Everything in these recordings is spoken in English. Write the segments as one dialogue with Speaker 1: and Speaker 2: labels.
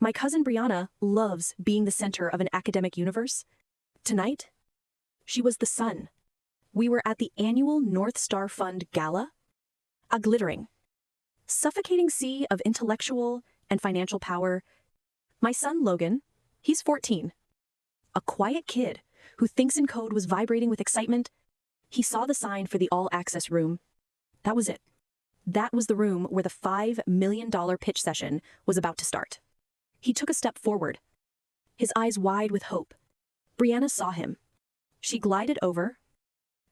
Speaker 1: My cousin Brianna loves being the center of an academic universe. Tonight, she was the sun. We were at the annual North Star Fund Gala. A glittering, suffocating sea of intellectual and financial power. My son Logan, he's 14. A quiet kid who thinks in code was vibrating with excitement. He saw the sign for the all-access room. That was it. That was the room where the $5 million pitch session was about to start. He took a step forward, his eyes wide with hope. Brianna saw him. She glided over,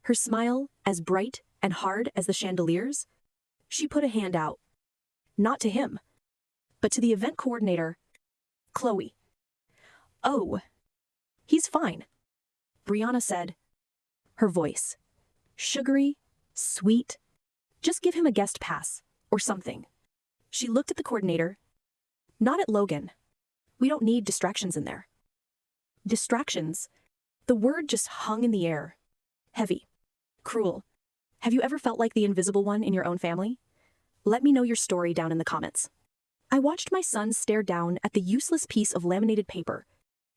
Speaker 1: her smile as bright and hard as the chandeliers. She put a hand out, not to him, but to the event coordinator, Chloe. "Oh, he's fine," Brianna said, her voice sugary, sweet. "Just give him a guest pass, or something." She looked at the coordinator, not at Logan. "We don't need distractions in there." Distractions. The word just hung in the air. Heavy. Cruel. Have you ever felt like the invisible one in your own family? Let me know your story down in the comments. I watched my son stare down at the useless piece of laminated paper.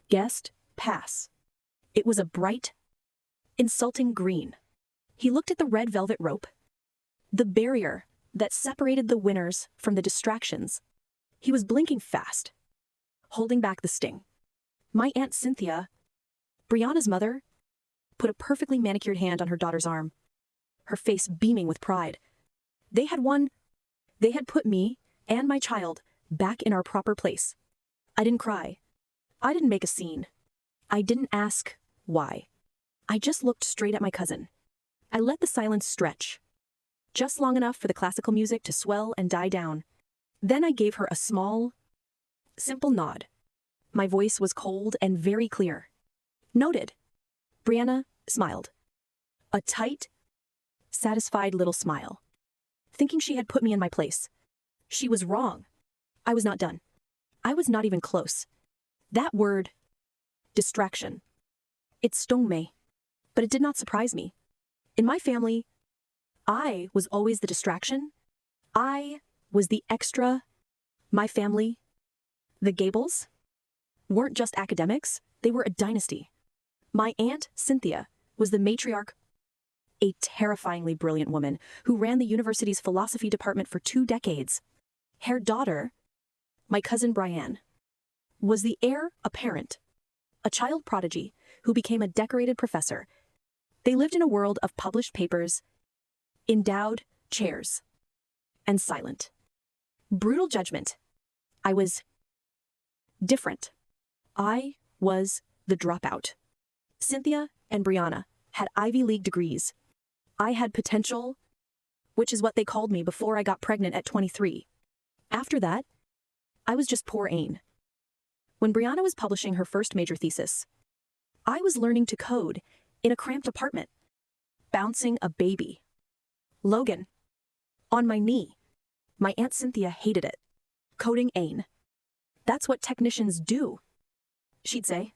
Speaker 1: Guest pass. It was a bright, insulting green. He looked at the red velvet rope, the barrier that separated the winners from the distractions. He was blinking fast, holding back the sting. My Aunt Cynthia, Brianna's mother, put a perfectly manicured hand on her daughter's arm, her face beaming with pride. They had won. They had put me and my child back in our proper place. I didn't cry. I didn't make a scene. I didn't ask why. I just looked straight at my cousin. I let the silence stretch, just long enough for the classical music to swell and die down. Then I gave her a small, simple nod. My voice was cold and very clear. "Noted." Brianna smiled. A tight, satisfied little smile, thinking she had put me in my place. She was wrong. I was not done. I was not even close. That word, distraction, it stung me, but it did not surprise me. In my family, I was always the distraction. I was the extra. My family, the Gables, weren't just academics, they were a dynasty. My Aunt Cynthia was the matriarch, a terrifyingly brilliant woman who ran the university's philosophy department for 2 decades. Her daughter, my cousin Brianne, was the heir apparent, a child prodigy who became a decorated professor. They lived in a world of published papers, endowed chairs, and silent. Brutal judgment. I was different. I was the dropout. Cynthia and Brianna had Ivy League degrees. I had potential, which is what they called me before I got pregnant at 23. After that, I was just poor Ain. When Brianna was publishing her first major thesis, I was learning to code in a cramped apartment, bouncing a baby. Logan, on my knee. My Aunt Cynthia hated it. Coding Ain. "That's what technicians do," she'd say.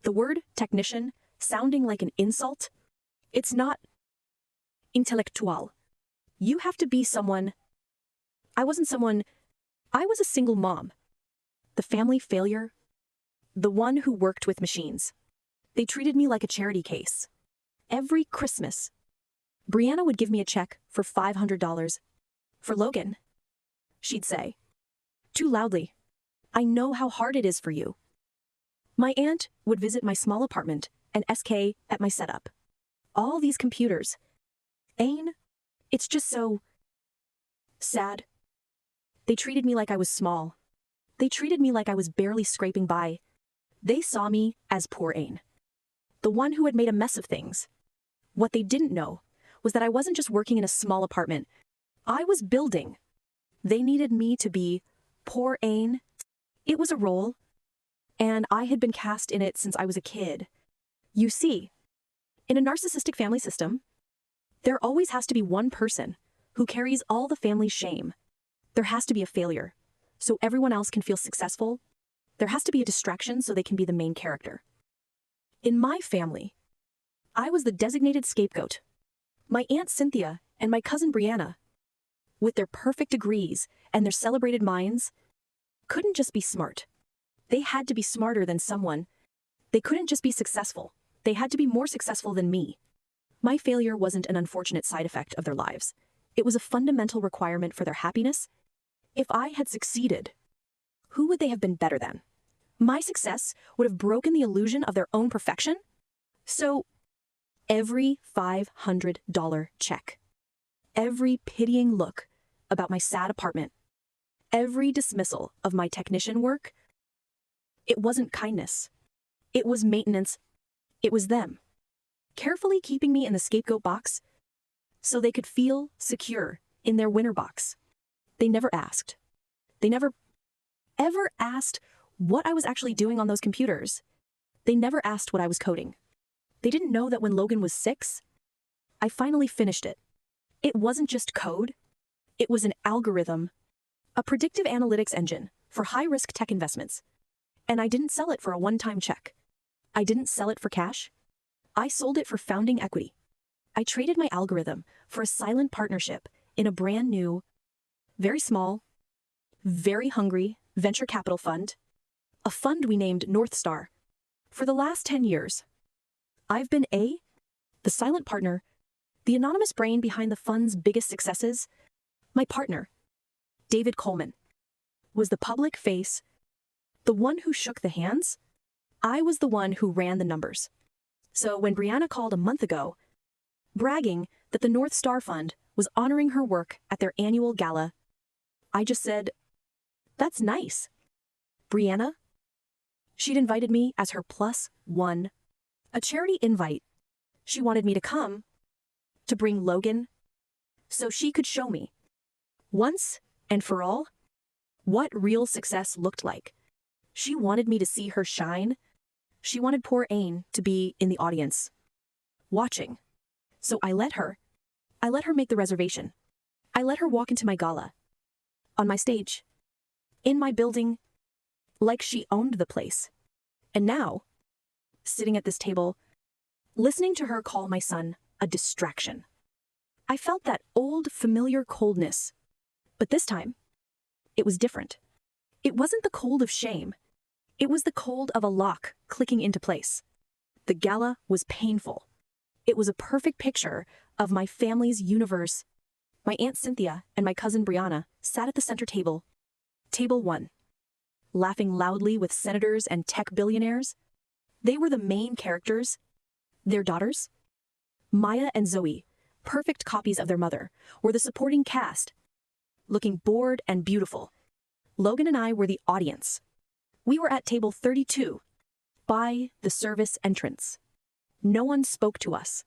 Speaker 1: The word technician sounding like an insult. It's not intellectual. You have to be someone. I wasn't someone. I was a single mom. The family failure. The one who worked with machines. They treated me like a charity case. Every Christmas, Brianna would give me a check for $500. "For Logan," she'd say, too loudly. "I know how hard it is for you." My aunt would visit my small apartment and SK at my setup. All these computers. Ain, it's just so sad. They treated me like I was small. They treated me like I was barely scraping by. They saw me as poor Ain, the one who had made a mess of things. What they didn't know was that I wasn't just working in a small apartment. I was building. They needed me to be poor Ain. It was a role, and I had been cast in it since I was a kid. You see, in a narcissistic family system, there always has to be one person who carries all the family's shame. There has to be a failure, so everyone else can feel successful. There has to be a distraction so they can be the main character. In my family, I was the designated scapegoat. My Aunt Cynthia and my cousin Brianna, with their perfect degrees and their celebrated minds, couldn't just be smart. They had to be smarter than someone. They couldn't just be successful. They had to be more successful than me. My failure wasn't an unfortunate side effect of their lives. It was a fundamental requirement for their happiness. If I had succeeded, who would they have been better than? My success would have broken the illusion of their own perfection. So, every $500 check, every pitying look about my sad apartment, every dismissal of my technician work, it wasn't kindness. It was maintenance. It was them, carefully keeping me in the scapegoat box so they could feel secure in their winner box. They never asked. They never ever asked what I was actually doing on those computers. They never asked what I was coding. They didn't know that when Logan was 6, I finally finished it. It wasn't just code. It was an algorithm, a predictive analytics engine for high-risk tech investments. And I didn't sell it for a one-time check. I didn't sell it for cash. I sold it for founding equity. I traded my algorithm for a silent partnership in a brand new, very small, very hungry venture capital fund, a fund we named North Star. For the last 10 years, I've been the silent partner, the anonymous brain behind the fund's biggest successes. My partner, David Coleman, was the public face, the one who shook the hands. I was the one who ran the numbers. So when Brianna called a month ago, bragging that the North Star Fund was honoring her work at their annual gala, I just said, "That's nice." Brianna? She'd invited me as her +1, a charity invite. She wanted me to come, to bring Logan, so she could show me, once and for all, what real success looked like. She wanted me to see her shine. She wanted poor Aine to be in the audience, watching. So I let her make the reservation. I let her walk into my gala, on my stage, in my building, like she owned the place. And now, sitting at this table, listening to her call my son a distraction, I felt that old, familiar coldness. But this time, it was different. It wasn't the cold of shame. It was the cold of a lock clicking into place. The gala was painful. It was a perfect picture of my family's universe. My Aunt Cynthia and my cousin Brianna sat at the center table, table 1, laughing loudly with senators and tech billionaires. They were the main characters. Their daughters, Maya and Zoe, perfect copies of their mother, were the supporting cast, looking bored and beautiful. Logan and I were the audience. We were at table 32, by the service entrance. No one spoke to us.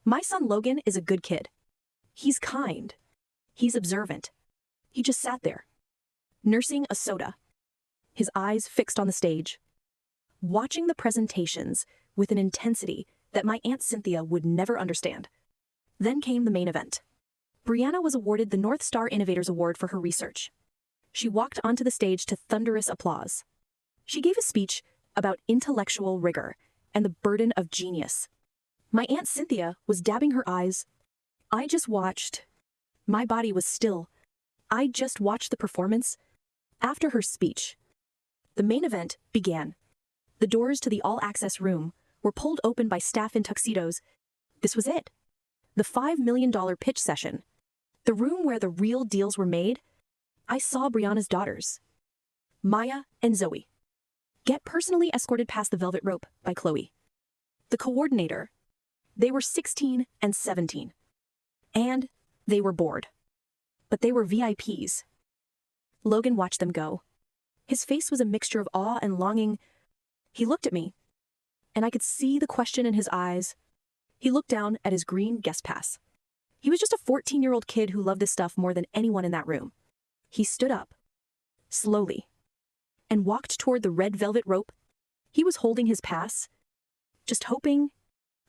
Speaker 1: My son Logan is a good kid. He's kind. He's observant. He just sat there, nursing a soda, his eyes fixed on the stage, watching the presentations with an intensity that my Aunt Cynthia would never understand. Then came the main event. Brianna was awarded the North Star Innovators Award for her research. She walked onto the stage to thunderous applause. She gave a speech about intellectual rigor and the burden of genius. My Aunt Cynthia was dabbing her eyes. I just watched. My body was still. I just watched the performance. After her speech, the main event began. The doors to the all-access room were pulled open by staff in tuxedos. This was it. The $5 million pitch session. The room where the real deals were made. I saw Brianna's daughters, Maya and Zoe, get personally escorted past the velvet rope by Chloe, the coordinator. They were 16 and 17. And they were bored. But they were VIPs. Logan watched them go. His face was a mixture of awe and longing. He looked at me, and I could see the question in his eyes. He looked down at his green guest pass. He was just a 14-year-old kid who loved this stuff more than anyone in that room. He stood up, slowly, and walked toward the red velvet rope. He was holding his pass, just hoping.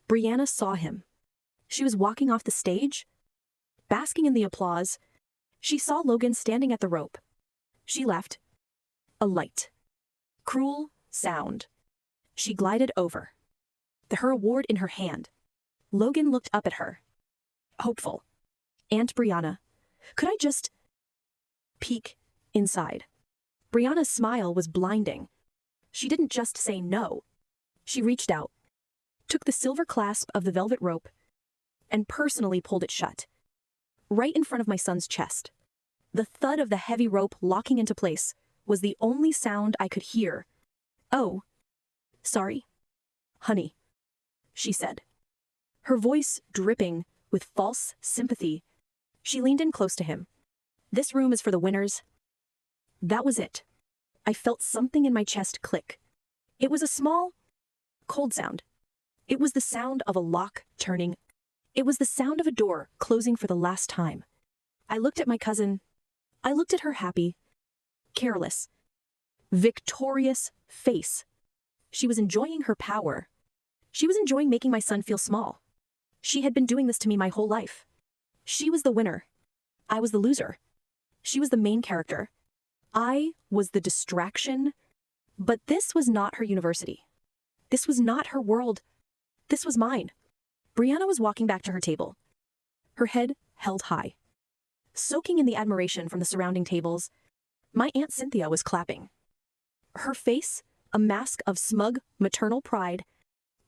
Speaker 1: Brianna saw him. She was walking off the stage, basking in the applause. She saw Logan standing at the rope. She left. A light, cruel sound. She glided over, her award in her hand. Logan looked up at her, hopeful. Aunt Brianna, could I just peek inside? Brianna's smile was blinding. She didn't just say no. She reached out, took the silver clasp of the velvet rope, and personally pulled it shut, right in front of my son's chest. The thud of the heavy rope locking into place was the only sound I could hear. "Oh, sorry, honey," she said, her voice dripping with false sympathy. She leaned in close to him. "This room is for the winners." That was it. I felt something in my chest click. It was a small, cold sound. It was the sound of a lock turning. It was the sound of a door closing for the last time. I looked at my cousin. I looked at her happy, careless, victorious face. She was enjoying her power. She was enjoying making my son feel small. She had been doing this to me my whole life. She was the winner. I was the loser. She was the main character. I was the distraction. But this was not her university. This was not her world. This was mine. Brianna was walking back to her table, her head held high, soaking in the admiration from the surrounding tables. My Aunt Cynthia was clapping. Her face, a mask of smug, maternal pride.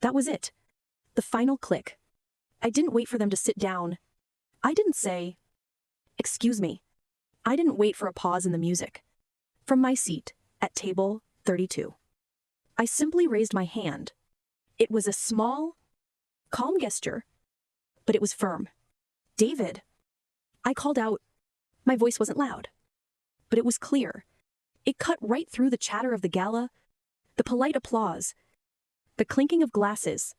Speaker 1: That was it. The final click. I didn't wait for them to sit down. I didn't say, "Excuse me." I didn't wait for a pause in the music. From my seat, at table 32, I simply raised my hand. It was a small, calm gesture, but it was firm. "David." I called out. My voice wasn't loud, but it was clear. It cut right through the chatter of the gala, the polite applause, the clinking of glasses.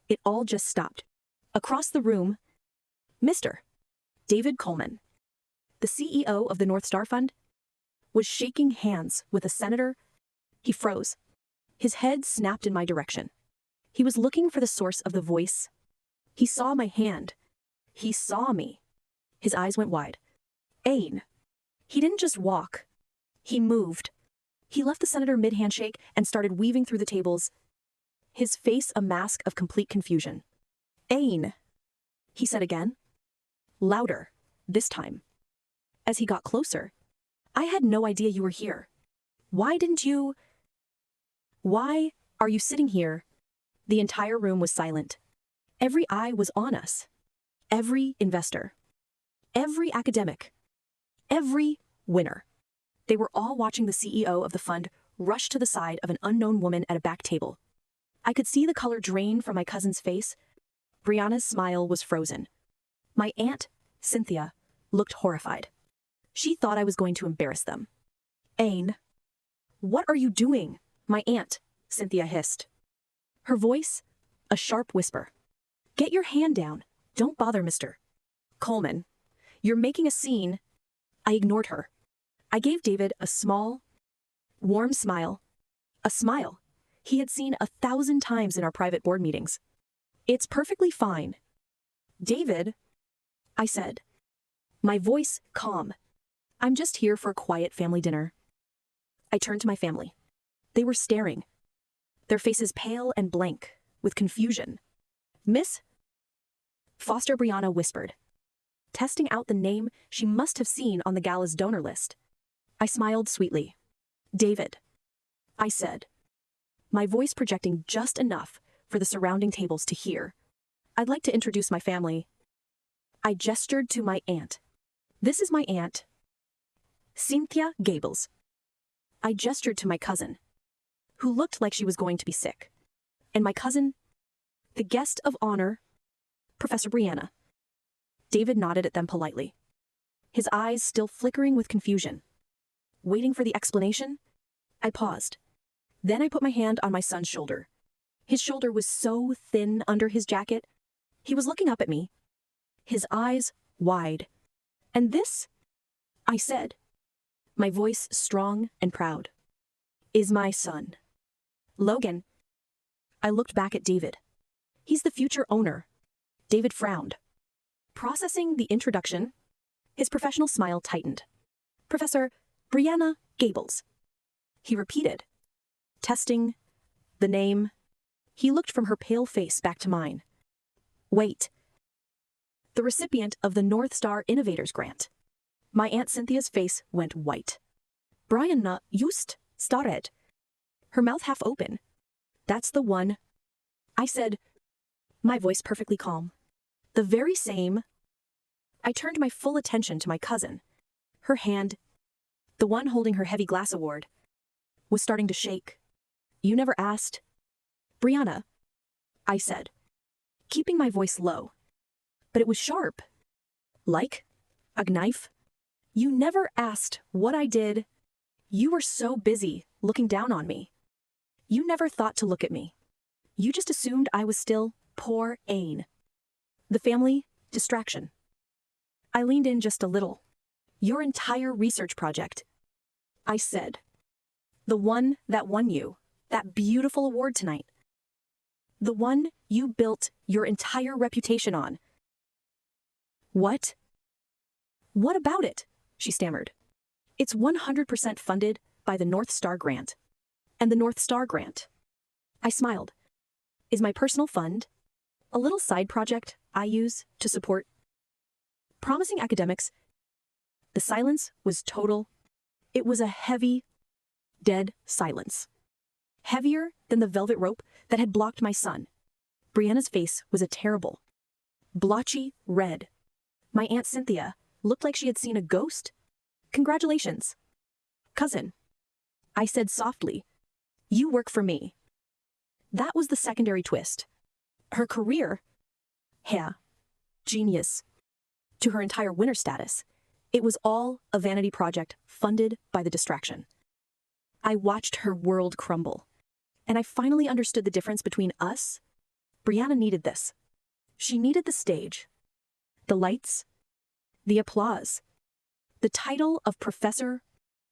Speaker 1: It all just stopped. Across the room, Mr. David Coleman, the CEO of the North Star Fund, was shaking hands with a senator. He froze. His head snapped in my direction. He was looking for the source of the voice. He saw my hand. He saw me. His eyes went wide. Ain. He didn't just walk. He moved. He left the senator mid-handshake and started weaving through the tables, his face a mask of complete confusion. "Ain," he said again. Louder, this time. As he got closer, "I had no idea you were here. Why didn't you... Why are you sitting here?" The entire room was silent. Every eye was on us. Every investor. Every academic. Every winner. They were all watching the CEO of the fund rush to the side of an unknown woman at a back table. I could see the color drain from my cousin's face. Brianna's smile was frozen. My Aunt, Cynthia, looked horrified. She thought I was going to embarrass them. "Ain, what are you doing?" my Aunt, Cynthia hissed. Her voice, a sharp whisper. "Get your hand down. Don't bother Mr. Coleman. You're making a scene." I ignored her. I gave David a small, warm smile. A smile he had seen 1,000 times in our private board meetings. "It's perfectly fine." "David," I said, my voice calm. "I'm just here for a quiet family dinner." I turned to my family. They were staring, their faces pale and blank, with confusion. "Miss Foster," Brianna whispered, testing out the name she must have seen on the gala's donor list. I smiled sweetly. "David," I said, my voice projecting just enough for the surrounding tables to hear. "I'd like to introduce my family." I gestured to my aunt. "This is my aunt, Cynthia Gables." I gestured to my cousin, who looked like she was going to be sick. And my cousin, the guest of honor, Professor Brianna. David nodded at them politely, his eyes still flickering with confusion. Waiting for the explanation, I paused. Then I put my hand on my son's shoulder. His shoulder was so thin under his jacket. He was looking up at me, his eyes wide. "And this," I said, my voice strong and proud, "is my son, Logan." I looked back at David. "He's the future owner." David frowned. Processing the introduction, his professional smile tightened. "Professor Brianna Gables," he repeated, testing the name. He looked from her pale face back to mine. "Wait. The recipient of the North Star Innovators Grant." My Aunt Cynthia's face went white. "Brianna just started." her mouth half open. That's the one, I said, my voice perfectly calm. The very same. I turned my full attention to my cousin. Her hand, the one holding her heavy glass award, was starting to shake. You never asked. Brianna, I said, keeping my voice low. But it was sharp. Like a knife. You never asked what I did. You were so busy looking down on me. You never thought to look at me. You just assumed I was still poor Ain. The family distraction. I leaned in just a little. Your entire research project, I said. The one that won you that beautiful award tonight. The one you built your entire reputation on. What? What about it? She stammered. It's 100% funded by the North Star Grant. And the North Star Grant, I smiled, is my personal fund, a little side project I use to support promising academics. The silence was total. It was a heavy, dead silence. Heavier than the velvet rope that had blocked my son. Brianna's face was a terrible, blotchy red. My Aunt Cynthia looked like she had seen a ghost. Congratulations, cousin, I said softly. You work for me. That was the secondary twist. Her career, genius, to her entire winner status, it was all a vanity project funded by the distraction. I watched her world crumble, and I finally understood the difference between us. Brianna needed this. She needed the stage, the lights, the applause, the title of professor.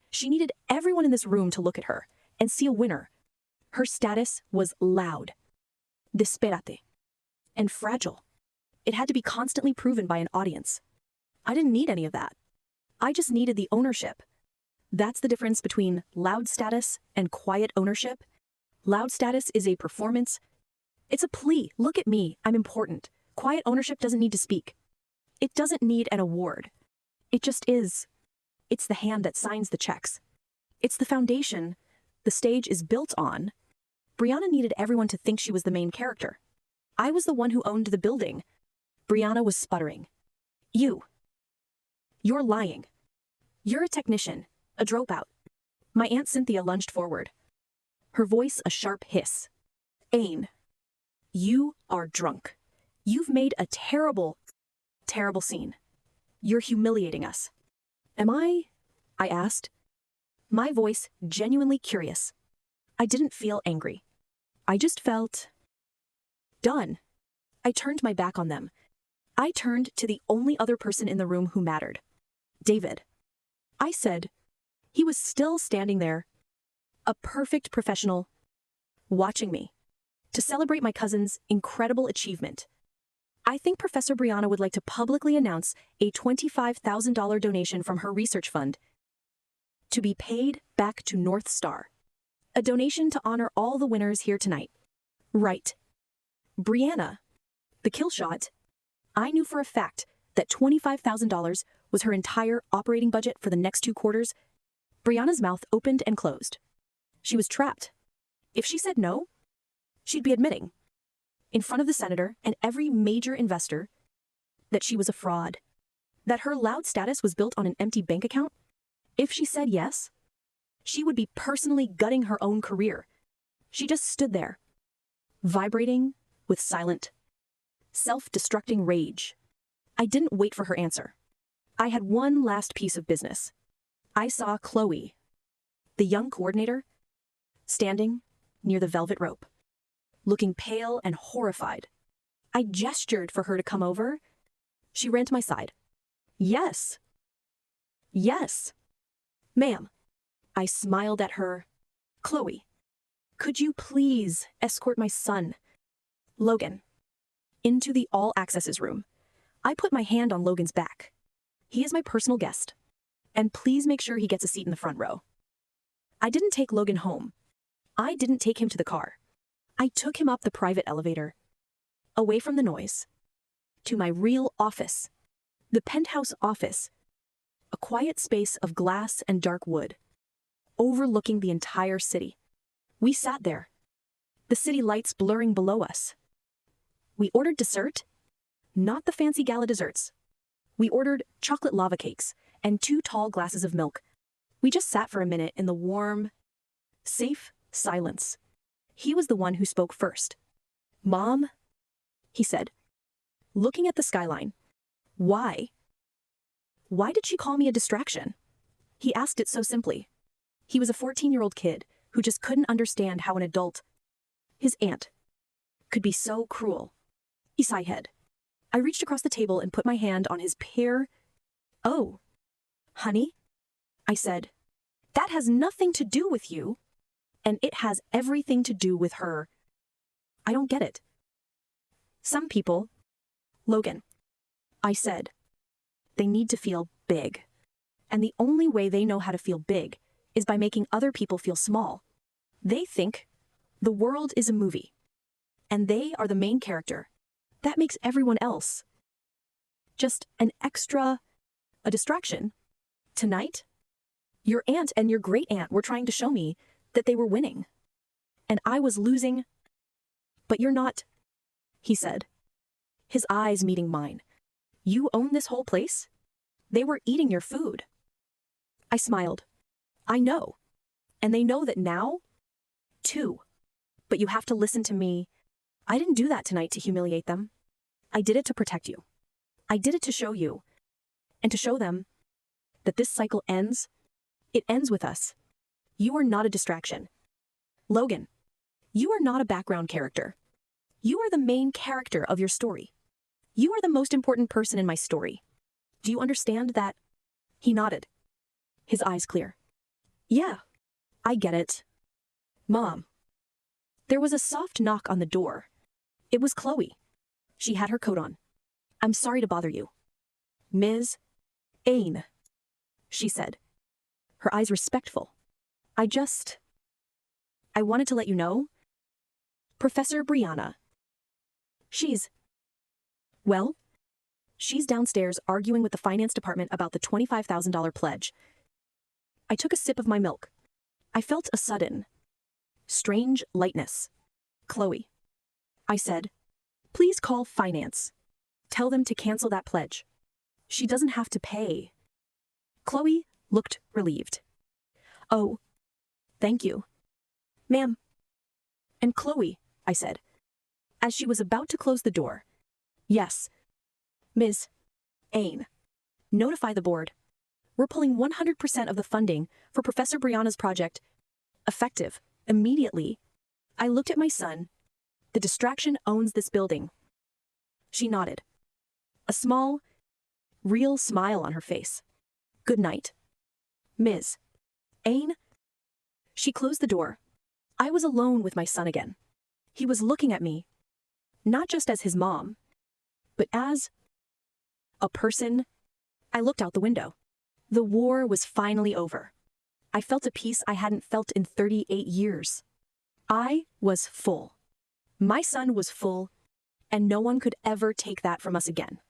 Speaker 1: She needed everyone in this room to look at her and see a winner. Her status was loud, disparate, and fragile. It had to be constantly proven by an audience. I didn't need any of that. I just needed the ownership. That's the difference between loud status and quiet ownership. Loud status is a performance. It's a plea. Look at me. I'm important. Quiet ownership doesn't need to speak. It doesn't need an award. It just is. It's the hand that signs the checks. It's the foundation the stage is built on. Brianna needed everyone to think she was the main character. I was the one who owned the building. Brianna was sputtering. You're lying. You're a technician, a dropout. My Aunt Cynthia lunged forward. Her voice a sharp hiss. Ain, you are drunk. You've made a terrible, terrible scene. You're humiliating us. Am I? I asked. My voice genuinely curious. I didn't feel angry. I just felt done. I turned my back on them. I turned to the only other person in the room who mattered. David. I said. He was still standing there, a perfect professional, watching me, to celebrate my cousin's incredible achievement. I think Professor Brianna would like to publicly announce a $25,000 donation from her research fund to be paid back to North Star. A donation to honor all the winners here tonight. Right. Brianna, the kill shot, I knew for a fact that $25,000 was her entire operating budget for the next 2 quarters. Brianna's mouth opened and closed. She was trapped. If she said no, she'd be admitting, in front of the senator and every major investor, that she was a fraud, that her loud status was built on an empty bank account. If she said yes, she would be personally gutting her own career. She just stood there, vibrating with silent, self-destructing rage. I didn't wait for her answer. I had one last piece of business. I saw Chloe, the young coordinator, standing near the velvet rope, looking pale and horrified. I gestured for her to come over. She ran to my side. Yes. Yes. Ma'am. I smiled at her. Chloe, could you please escort my son, Logan, into the all accesses room? I put my hand on Logan's back. He is my personal guest, and please make sure he gets a seat in the front row. I didn't take Logan home. I didn't take him to the car. I took him up the private elevator, away from the noise, to my real office, the penthouse office, a quiet space of glass and dark wood, overlooking the entire city. We sat there, the city lights blurring below us. We ordered dessert, not the fancy gala desserts. We ordered chocolate lava cakes and 2 tall glasses of milk. We just sat for a minute in the warm, safe silence. He was the one who spoke first. "Mom," he said, looking at the skyline. "Why? Why did she call me a distraction?" He asked it so simply. He was a 14-year-old kid who just couldn't understand how an adult, his aunt, could be so cruel. He sighed. I reached across the table and put my hand on his pear. "Oh, honey," I said, "that has nothing to do with you, and it has everything to do with her. I don't get it. Some people, Logan," I said, "they need to feel big. And the only way they know how to feel big is by making other people feel small. They think the world is a movie, and they are the main character. That makes everyone else just an extra, a distraction. Tonight, your aunt and your great-aunt were trying to show me that they were winning, and I was losing. But you're not," he said, his eyes meeting mine. "You own this whole place? They were eating your food." I smiled. "I know. And they know that now, too. But you have to listen to me. I didn't do that tonight to humiliate them. I did it to protect you. I did it to show you, and to show them, that this cycle ends. It ends with us. You are not a distraction. Logan, you are not a background character. You are the main character of your story. You are the most important person in my story. Do you understand that?" He nodded, his eyes clear. "Yeah, I get it. Mom." There was a soft knock on the door. It was Chloe. She had her coat on. "I'm sorry to bother you, Ms. Ain," she said, her eyes respectful. I wanted to let you know, Professor Brianna. Well, she's downstairs arguing with the finance department about the $25,000 pledge." I took a sip of my milk. I felt a sudden, strange lightness. "Chloe," I said, "please call finance. Tell them to cancel that pledge. She doesn't have to pay." Chloe looked relieved. "Oh, thank you, ma'am." "And Chloe," I said, as she was about to close the door. "Yes, Ms. Ain. Notify the board. We're pulling 100% of the funding for Professor Brianna's project, effective immediately." I looked at my son. "The distraction owns this building." She nodded, a small, real smile on her face. "Good night, Ms. Ain." She closed the door. I was alone with my son again. He was looking at me, not just as his mom, but as a person. I looked out the window. The war was finally over. I felt a peace I hadn't felt in 38 years. I was full. My son was full, and no one could ever take that from us again.